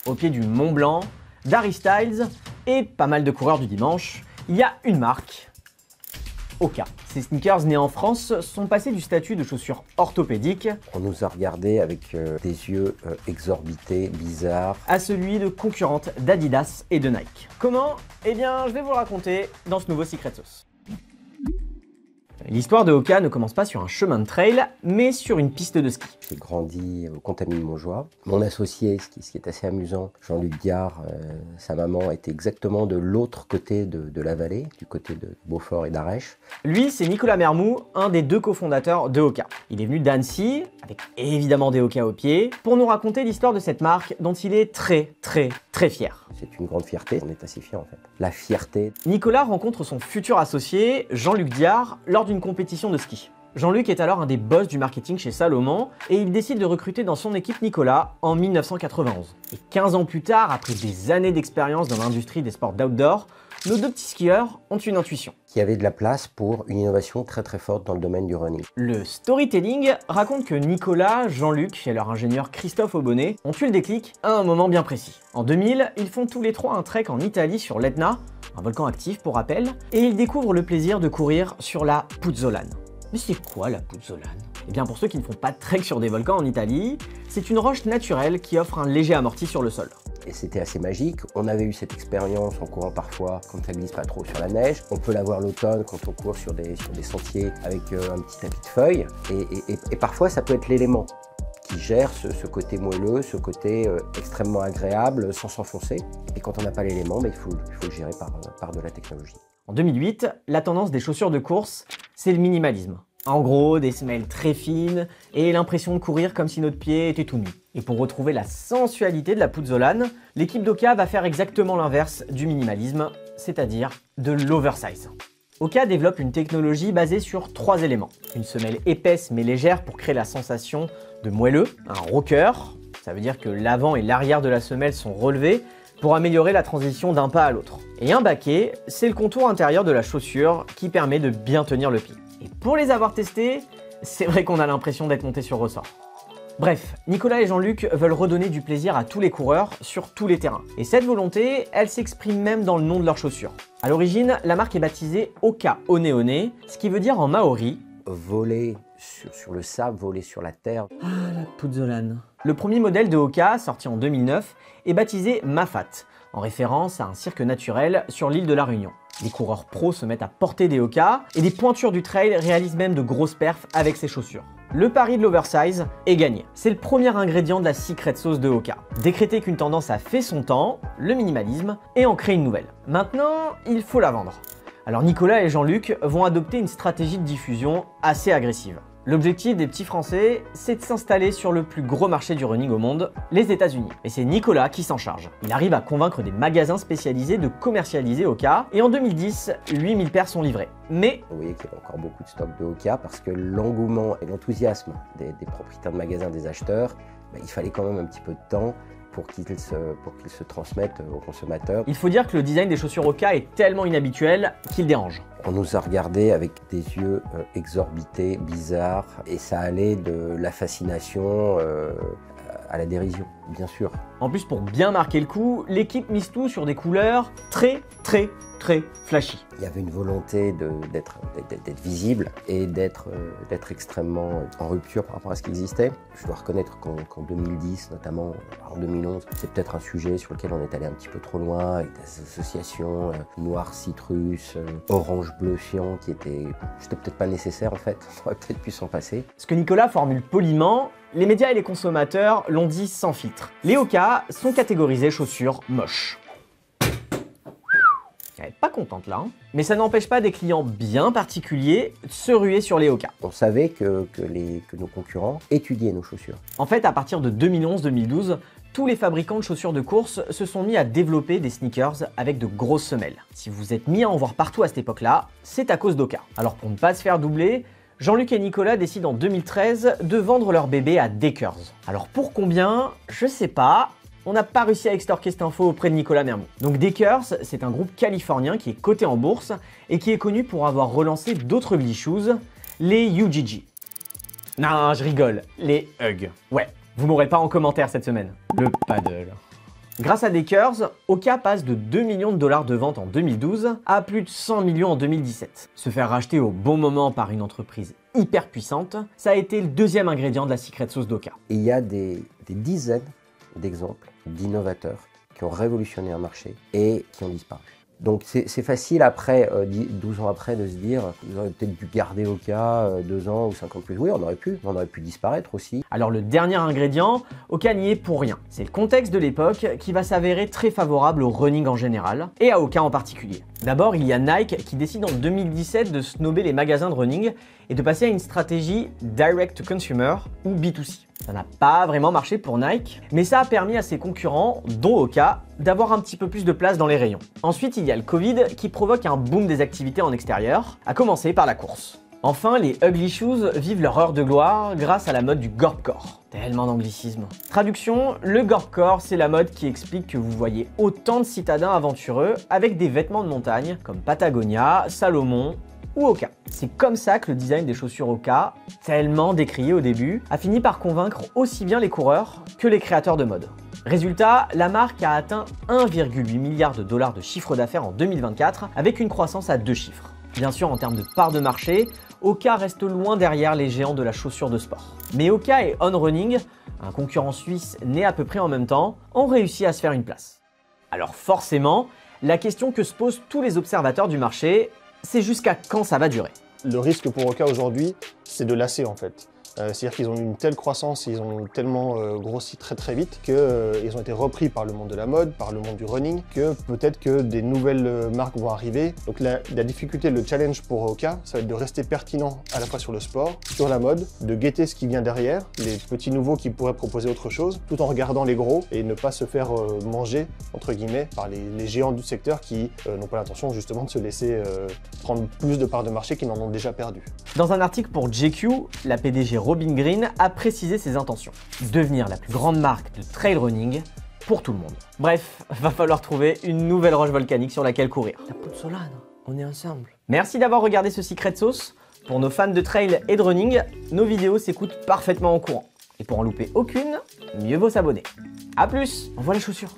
Au pied du Mont Blanc, d'Harry Styles et pas mal de coureurs du dimanche, il y a une marque, Hoka. Ces sneakers nés en France sont passés du statut de chaussures orthopédiques On nous a regardé avec des yeux exorbités, bizarres. à celui de concurrentes d'Adidas et de Nike. Comment? Eh bien, je vais vous le raconter dans ce nouveau Secret Sauce. L'histoire de Hoka ne commence pas sur un chemin de trail, mais sur une piste de ski. J'ai grandi au Contamine-Montjoie. Mon associé, ce qui est assez amusant, Jean-Luc Diard, sa maman était exactement de l'autre côté de la vallée, du côté de Beaufort et d'Arèche. Lui, c'est Nicolas Mermoux, un des deux cofondateurs de Hoka. Il est venu d'Annecy, avec évidemment des Hoka aux pieds, pour nous raconter l'histoire de cette marque dont il est très fier. C'est une grande fierté, on est assez fiers en fait. La fierté. Nicolas rencontre son futur associé, Jean-Luc Diard, lors d'une compétition de ski. Jean-Luc est alors un des boss du marketing chez Salomon et il décide de recruter dans son équipe Nicolas en 1991. Et 15 ans plus tard, après des années d'expérience dans l'industrie des sports d'outdoor, nos deux petits skieurs ont une intuition. Qu'il y avait de la place pour une innovation très forte dans le domaine du running. Le storytelling raconte que Nicolas, Jean-Luc et leur ingénieur Christophe Aubonnet ont eu le déclic à un moment bien précis. En 2000, ils font tous les trois un trek en Italie sur l'Etna, un volcan actif pour rappel, et ils découvrent le plaisir de courir sur la Puzzolane. Mais c'est quoi la Puzzolane? Eh bien pour ceux qui ne font pas de trek sur des volcans en Italie, c'est une roche naturelle qui offre un léger amorti sur le sol. Et c'était assez magique. On avait eu cette expérience en courant parfois quand ça glisse pas trop sur la neige. On peut l'avoir l'automne quand on court sur des sentiers avec un petit tapis de feuilles. Et parfois ça peut être l'élément qui gère ce côté moelleux, ce côté extrêmement agréable sans s'enfoncer. Et quand on n'a pas l'élément, il faut le gérer par de la technologie. En 2008, la tendance des chaussures de course, c'est le minimalisme. En gros, des semelles très fines et l'impression de courir comme si notre pied était tout nu. Et pour retrouver la sensualité de la Puzzolane, l'équipe d'Hoka va faire exactement l'inverse du minimalisme, c'est-à-dire de l'oversize. Hoka développe une technologie basée sur 3 éléments. Une semelle épaisse mais légère pour créer la sensation de moelleux, un rocker, ça veut dire que l'avant et l'arrière de la semelle sont relevés pour améliorer la transition d'un pas à l'autre. Et un baquet, c'est le contour intérieur de la chaussure qui permet de bien tenir le pied. Et pour les avoir testés, c'est vrai qu'on a l'impression d'être monté sur ressort. Bref, Nicolas et Jean-Luc veulent redonner du plaisir à tous les coureurs sur tous les terrains. Et cette volonté, elle s'exprime même dans le nom de leurs chaussures. À l'origine, la marque est baptisée Hoka One One, ce qui veut dire en maori voler sur le sable, voler sur la terre. Ah, la Puzzolane. Le premier modèle de Hoka, sorti en 2009, est baptisé Mafat, en référence à un cirque naturel sur l'île de la Réunion. Les coureurs pros se mettent à porter des Hoka et des pointures du trail réalisent même de grosses perfs avec ces chaussures. Le pari de l'oversize est gagné. C'est le premier ingrédient de la secret sauce de Hoka. Décréter qu'une tendance a fait son temps, le minimalisme, et en créer une nouvelle. Maintenant, il faut la vendre. Alors Nicolas et Jean-Luc vont adopter une stratégie de diffusion assez agressive. L'objectif des petits Français, c'est de s'installer sur le plus gros marché du running au monde, les États-Unis. Et c'est Nicolas qui s'en charge. Il arrive à convaincre des magasins spécialisés de commercialiser Hoka, et en 2010, 8000 paires sont livrées. Mais vous voyez qu'il y a encore beaucoup de stock de Hoka parce que l'engouement et l'enthousiasme des propriétaires de magasins, des acheteurs, il fallait quand même un petit peu de temps pour qu'ils se transmettent aux consommateurs. il faut dire que le design des chaussures Hoka est tellement inhabituel qu'il dérange. On nous a regardé avec des yeux exorbités, bizarres, et ça allait de la fascination à la dérision, bien sûr. En plus, pour bien marquer le coup, l'équipe mise tout sur des couleurs très flashy. Il y avait une volonté d'être visible et d'être extrêmement en rupture par rapport à ce qui existait. Je dois reconnaître qu'en 2010, notamment en 2011, c'est peut-être un sujet sur lequel on est allé un petit peu trop loin, avec des associations noir citrus, orange bleu cyan, c'était peut-être pas nécessaire en fait, on aurait peut-être pu s'en passer. Ce que Nicolas formule poliment, les médias et les consommateurs l'ont dit sans filtre. Les Hoka sont catégorisés chaussures moches. Elle est pas contente là, hein. Mais ça n'empêche pas des clients bien particuliers de se ruer sur les Hoka. On savait que nos concurrents étudiaient nos chaussures. En fait, à partir de 2011-2012, tous les fabricants de chaussures de course se sont mis à développer des sneakers avec de grosses semelles. Si vous vous êtes mis à en voir partout à cette époque-là, c'est à cause d'Hoka. Alors pour ne pas se faire doubler, Jean-Luc et Nicolas décident en 2013 de vendre leur bébé à Deckers. Alors pour combien? Je sais pas. On n'a pas réussi à extorquer cette info auprès de Nicolas Mermoux. Donc Deckers, c'est un groupe californien qui est coté en bourse et qui est connu pour avoir relancé d'autres ugly shoes, les UGG. Non, je rigole, les Hug. Ouais, vous m'aurez pas en commentaire cette semaine. Le paddle. Grâce à Dakers, Hoka passe de 2 millions de dollars de vente en 2012 à plus de 100 millions en 2017. Se faire racheter au bon moment par une entreprise hyper puissante, ça a été le deuxième ingrédient de la secret sauce d'Hoka. Et il y a des dizaines d'exemples d'innovateurs qui ont révolutionné un marché et qui ont disparu. Donc c'est facile après, 12 ans après, de se dire vous auriez peut-être dû garder Hoka 2 ans ou 5 ans de plus. Oui, on aurait pu disparaître aussi. Alors le dernier ingrédient, Hoka n'y est pour rien. C'est le contexte de l'époque qui va s'avérer très favorable au running en général, et à Hoka en particulier. D'abord, il y a Nike qui décide en 2017 de snober les magasins de running et de passer à une stratégie direct to consumer ou B2C. Ça n'a pas vraiment marché pour Nike, mais ça a permis à ses concurrents, dont Hoka, d'avoir un petit peu plus de place dans les rayons. Ensuite, il y a le Covid qui provoque un boom des activités en extérieur, à commencer par la course. Enfin, les Ugly Shoes vivent leur heure de gloire grâce à la mode du Gorpcore. Tellement d'anglicisme. Traduction, le Gorpcore, c'est la mode qui explique que vous voyez autant de citadins aventureux avec des vêtements de montagne comme Patagonia, Salomon ou Hoka. C'est comme ça que le design des chaussures Hoka, tellement décrié au début, a fini par convaincre aussi bien les coureurs que les créateurs de mode. Résultat, la marque a atteint 1,8 milliard de dollars de chiffre d'affaires en 2024 avec une croissance à 2 chiffres. Bien sûr, en termes de part de marché, Hoka reste loin derrière les géants de la chaussure de sport. Mais Hoka et On Running, un concurrent suisse né à peu près en même temps, ont réussi à se faire une place. Alors forcément, la question que se posent tous les observateurs du marché, c'est jusqu'à quand ça va durer. Le risque pour Hoka aujourd'hui, c'est de lasser en fait. C'est-à-dire qu'ils ont eu une telle croissance, ils ont tellement grossi très vite qu'ils ont été repris par le monde de la mode, par le monde du running, que peut-être que des nouvelles marques vont arriver. Donc la difficulté, le challenge pour Hoka, ça va être de rester pertinent à la fois sur le sport, sur la mode, de guetter ce qui vient derrière, les petits nouveaux qui pourraient proposer autre chose, tout en regardant les gros et ne pas se faire manger, entre guillemets, par les géants du secteur qui n'ont pas l'intention justement de se laisser prendre plus de parts de marché qu'ils n'en ont déjà perdu. Dans un article pour GQ, la PDG Robin Green a précisé ses intentions. Devenir la plus grande marque de trail running pour tout le monde. Bref, va falloir trouver une nouvelle roche volcanique sur laquelle courir. La Puzzolane, on est ensemble. Merci d'avoir regardé ce Secret Sauce. Pour nos fans de trail et de running, nos vidéos s'écoutent parfaitement en courant. Et pour en louper aucune, mieux vaut s'abonner. A plus, envoie la chaussure.